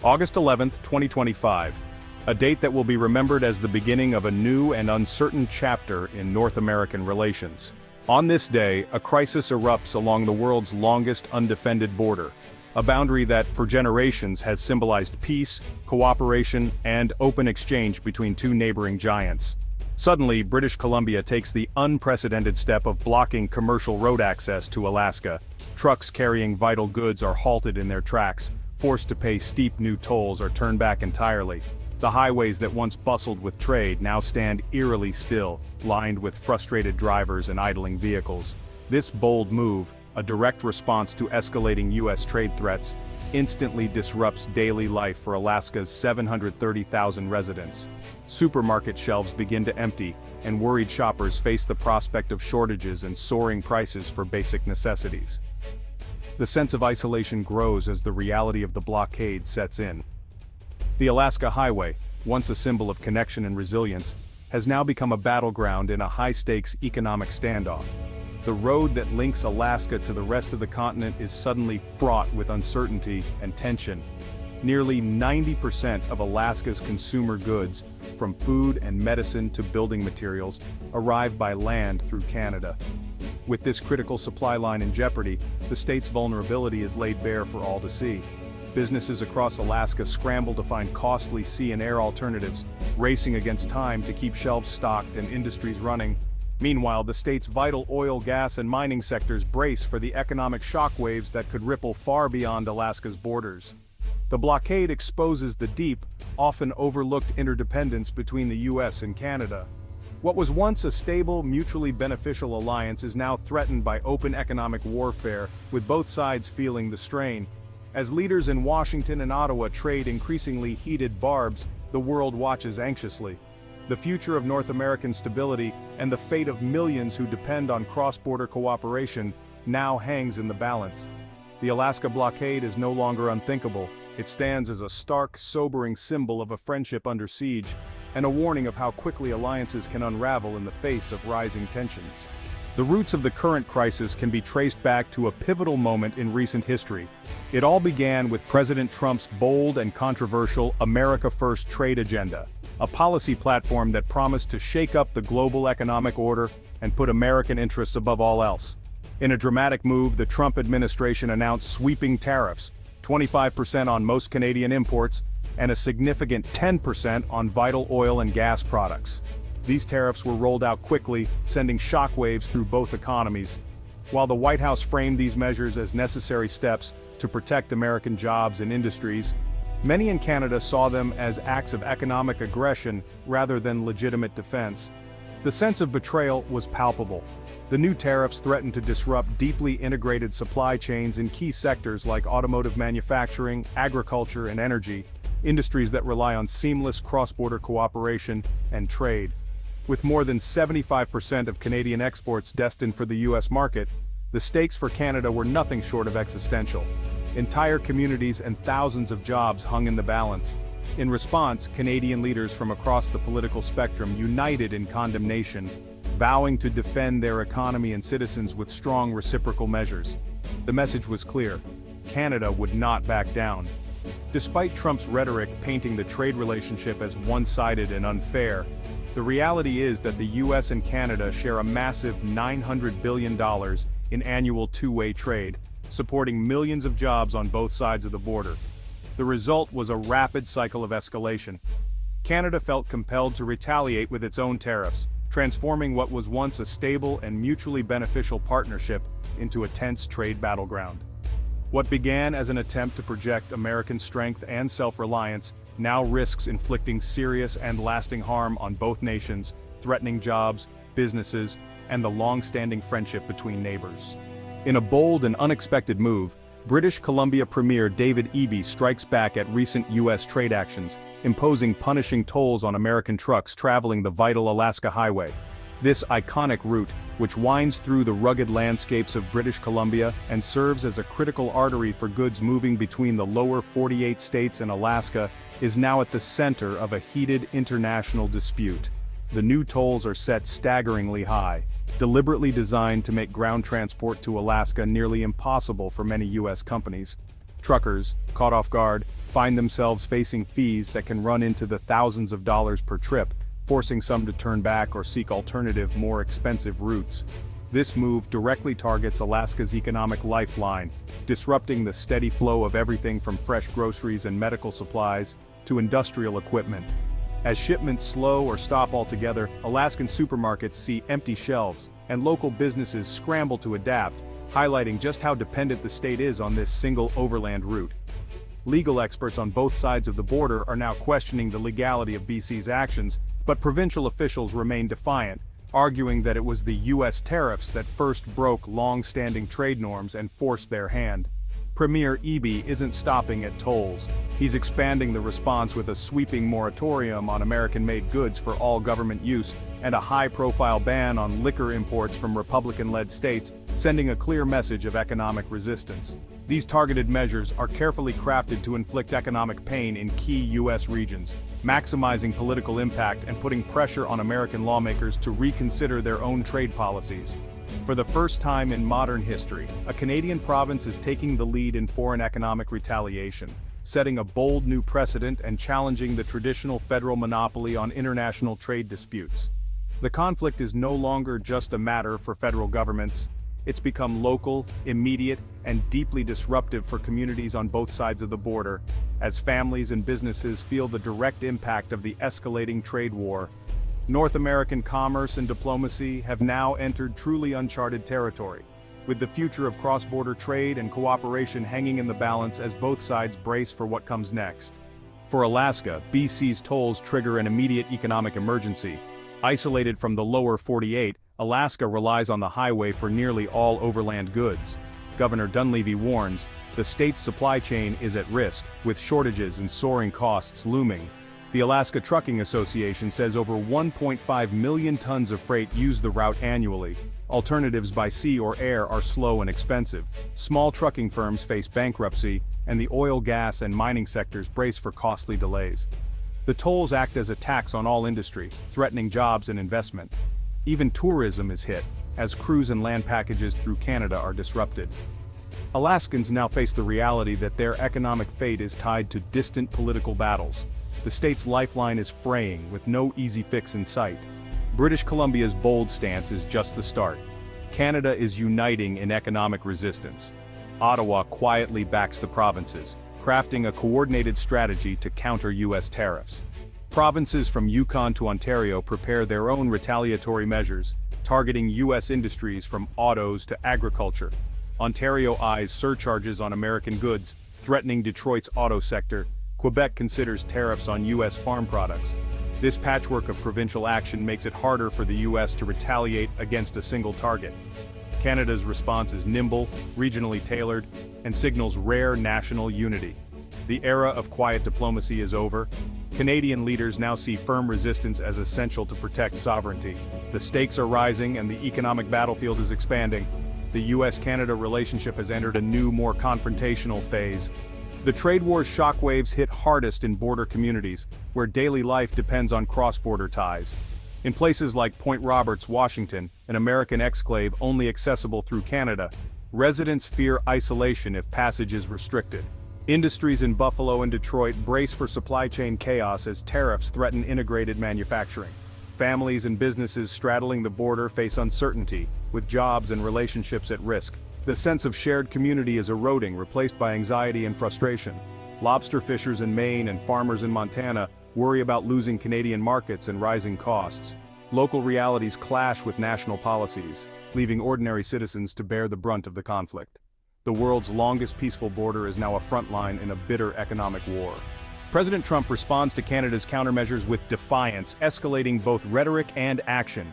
August 11, 2025, a date that will be remembered as the beginning of a new and uncertain chapter in North American relations. On this day, a crisis erupts along the world's longest undefended border, a boundary that, for generations, has symbolized peace, cooperation, and open exchange between two neighboring giants. Suddenly, British Columbia takes the unprecedented step of blocking commercial road access to Alaska. Trucks carrying vital goods are halted in their tracks, forced to pay steep new tolls or turn back entirely. The highways that once bustled with trade now stand eerily still, lined with frustrated drivers and idling vehicles. This bold move, a direct response to escalating U.S. trade threats, instantly disrupts daily life for Alaska's 730,000 residents. Supermarket shelves begin to empty, and worried shoppers face the prospect of shortages and soaring prices for basic necessities. The sense of isolation grows as the reality of the blockade sets in. The Alaska Highway, once a symbol of connection and resilience, has now become a battleground in a high-stakes economic standoff. The road that links Alaska to the rest of the continent is suddenly fraught with uncertainty and tension. Nearly 90% of Alaska's consumer goods, from food and medicine to building materials, arrive by land through Canada. With this critical supply line in jeopardy, the state's vulnerability is laid bare for all to see. Businesses across Alaska scramble to find costly sea and air alternatives, racing against time to keep shelves stocked and industries running. Meanwhile, the state's vital oil, gas, and mining sectors brace for the economic shockwaves that could ripple far beyond Alaska's borders. The blockade exposes the deep, often overlooked interdependence between the U.S. and Canada. What was once a stable, mutually beneficial alliance is now threatened by open economic warfare, with both sides feeling the strain. As leaders in Washington and Ottawa trade increasingly heated barbs, the world watches anxiously. The future of North American stability and the fate of millions who depend on cross-border cooperation now hangs in the balance. The Alaska blockade is no longer unthinkable. It stands as a stark, sobering symbol of a friendship under siege, and a warning of how quickly alliances can unravel in the face of rising tensions. The roots of the current crisis can be traced back to a pivotal moment in recent history. It all began with President Trump's bold and controversial America First trade agenda, a policy platform that promised to shake up the global economic order and put American interests above all else. In a dramatic move, the Trump administration announced sweeping tariffs, 25% on most Canadian imports, and a significant 10% on vital oil and gas products. These tariffs were rolled out quickly, sending shockwaves through both economies. While the White House framed these measures as necessary steps to protect American jobs and industries, many in Canada saw them as acts of economic aggression rather than legitimate defense. The sense of betrayal was palpable. The new tariffs threatened to disrupt deeply integrated supply chains in key sectors like automotive manufacturing, agriculture, and energy, industries that rely on seamless cross-border cooperation and trade. With more than 75% of Canadian exports destined for the U.S. market, the stakes for Canada were nothing short of existential. Entire communities and thousands of jobs hung in the balance. In response, Canadian leaders from across the political spectrum united in condemnation, vowing to defend their economy and citizens with strong reciprocal measures. The message was clear: Canada would not back down. Despite Trump's rhetoric painting the trade relationship as one-sided and unfair, the reality is that the U.S. and Canada share a massive $900 billion in annual two-way trade, supporting millions of jobs on both sides of the border. The result was a rapid cycle of escalation. Canada felt compelled to retaliate with its own tariffs, transforming what was once a stable and mutually beneficial partnership into a tense trade battleground. What began as an attempt to project American strength and self-reliance now risks inflicting serious and lasting harm on both nations, threatening jobs, businesses, and the long-standing friendship between neighbors. In a bold and unexpected move, British Columbia Premier David Eby strikes back at recent U.S. trade actions, imposing punishing tolls on American trucks traveling the vital Alaska Highway. This iconic route, which winds through the rugged landscapes of British Columbia and serves as a critical artery for goods moving between the lower 48 states and Alaska, is now at the center of a heated international dispute. The new tolls are set staggeringly high, deliberately designed to make ground transport to Alaska nearly impossible for many U.S. companies. Truckers, caught off guard, find themselves facing fees that can run into the thousands of dollars per trip, forcing some to turn back or seek alternative, more expensive routes. This move directly targets Alaska's economic lifeline, disrupting the steady flow of everything from fresh groceries and medical supplies to industrial equipment. As shipments slow or stop altogether, Alaskan supermarkets see empty shelves, and local businesses scramble to adapt, highlighting just how dependent the state is on this single overland route. Legal experts on both sides of the border are now questioning the legality of BC's actions, but provincial officials remain defiant, arguing that it was the U.S. tariffs that first broke long-standing trade norms and forced their hand. Premier Eby isn't stopping at tolls. He's expanding the response with a sweeping moratorium on American-made goods for all government use and a high-profile ban on liquor imports from Republican-led states, sending a clear message of economic resistance. These targeted measures are carefully crafted to inflict economic pain in key U.S. regions, maximizing political impact and putting pressure on American lawmakers to reconsider their own trade policies. For the first time in modern history, a Canadian province is taking the lead in foreign economic retaliation, setting a bold new precedent and challenging the traditional federal monopoly on international trade disputes. The conflict is no longer just a matter for federal governments. It's become local, immediate, and deeply disruptive for communities on both sides of the border, as families and businesses feel the direct impact of the escalating trade war. North American commerce and diplomacy have now entered truly uncharted territory, with the future of cross-border trade and cooperation hanging in the balance as both sides brace for what comes next. For Alaska, BC's tolls trigger an immediate economic emergency. Isolated from the lower 48, Alaska relies on the highway for nearly all overland goods. Governor Dunleavy warns, the state's supply chain is at risk, with shortages and soaring costs looming. The Alaska Trucking Association says over 1.5 million tons of freight use the route annually. Alternatives by sea or air are slow and expensive. Small trucking firms face bankruptcy, and the oil, gas, and mining sectors brace for costly delays. The tolls act as a tax on all industry, threatening jobs and investment. Even tourism is hit, as cruise and land packages through Canada are disrupted. Alaskans now face the reality that their economic fate is tied to distant political battles. The state's lifeline is fraying, with no easy fix in sight. British Columbia's bold stance is just the start. Canada is uniting in economic resistance. Ottawa quietly backs the provinces, crafting a coordinated strategy to counter U.S. tariffs. Provinces from Yukon to Ontario prepare their own retaliatory measures, targeting U.S. industries from autos to agriculture. Ontario eyes surcharges on American goods, threatening Detroit's auto sector. Quebec considers tariffs on U.S. farm products. This patchwork of provincial action makes it harder for the U.S. to retaliate against a single target. Canada's response is nimble, regionally tailored, and signals rare national unity. The era of quiet diplomacy is over. Canadian leaders now see firm resistance as essential to protect sovereignty. The stakes are rising and the economic battlefield is expanding. The U.S.-Canada relationship has entered a new, more confrontational phase. The trade war's shockwaves hit hardest in border communities, where daily life depends on cross-border ties. In places like Point Roberts, Washington, an American exclave only accessible through Canada, residents fear isolation if passage is restricted. Industries in Buffalo and Detroit brace for supply chain chaos as tariffs threaten integrated manufacturing. Families and businesses straddling the border face uncertainty, with jobs and relationships at risk. The sense of shared community is eroding, replaced by anxiety and frustration. Lobster fishers in Maine and farmers in Montana worry about losing Canadian markets and rising costs. Local realities clash with national policies, leaving ordinary citizens to bear the brunt of the conflict. The world's longest peaceful border is now a front line in a bitter economic war. President Trump responds to Canada's countermeasures with defiance, escalating both rhetoric and action.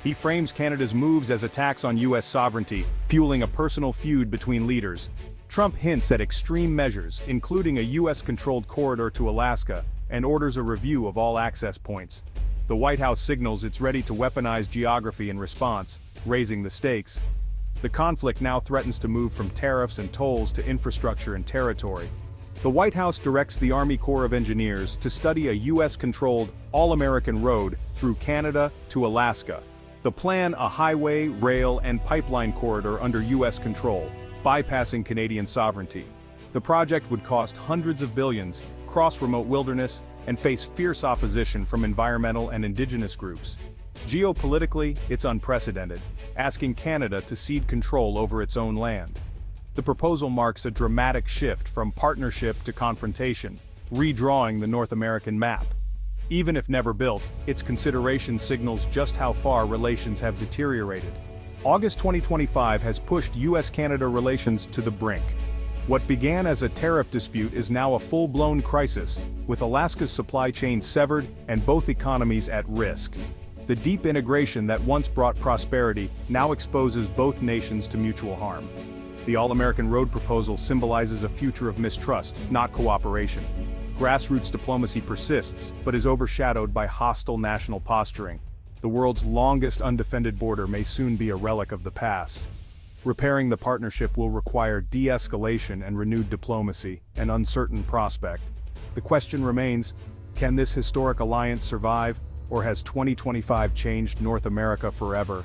He frames Canada's moves as attacks on U.S. sovereignty, fueling a personal feud between leaders. Trump hints at extreme measures, including a U.S.-controlled corridor to Alaska, and orders a review of all access points. The White House signals it's ready to weaponize geography in response, raising the stakes. The conflict now threatens to move from tariffs and tolls to infrastructure and territory. The White House directs the Army Corps of Engineers to study a U.S.-controlled, all-American road through Canada to Alaska. The plan: a highway, rail, and pipeline corridor under U.S. control, bypassing Canadian sovereignty. The project would cost hundreds of billions, cross remote wilderness, and face fierce opposition from environmental and indigenous groups. Geopolitically, it's unprecedented, asking Canada to cede control over its own land. The proposal marks a dramatic shift from partnership to confrontation, redrawing the North American map. Even if never built, its consideration signals just how far relations have deteriorated. August 2025 has pushed U.S. Canada relations to the brink. What began as a tariff dispute is now a full-blown crisis, with Alaska's supply chain severed and both economies at risk. The deep integration that once brought prosperity now exposes both nations to mutual harm. The All-American Road proposal symbolizes a future of mistrust, not cooperation. Grassroots diplomacy persists, but is overshadowed by hostile national posturing. The world's longest undefended border may soon be a relic of the past. Repairing the partnership will require de-escalation and renewed diplomacy, an uncertain prospect. The question remains, can this historic alliance survive, or has 2025 changed North America forever?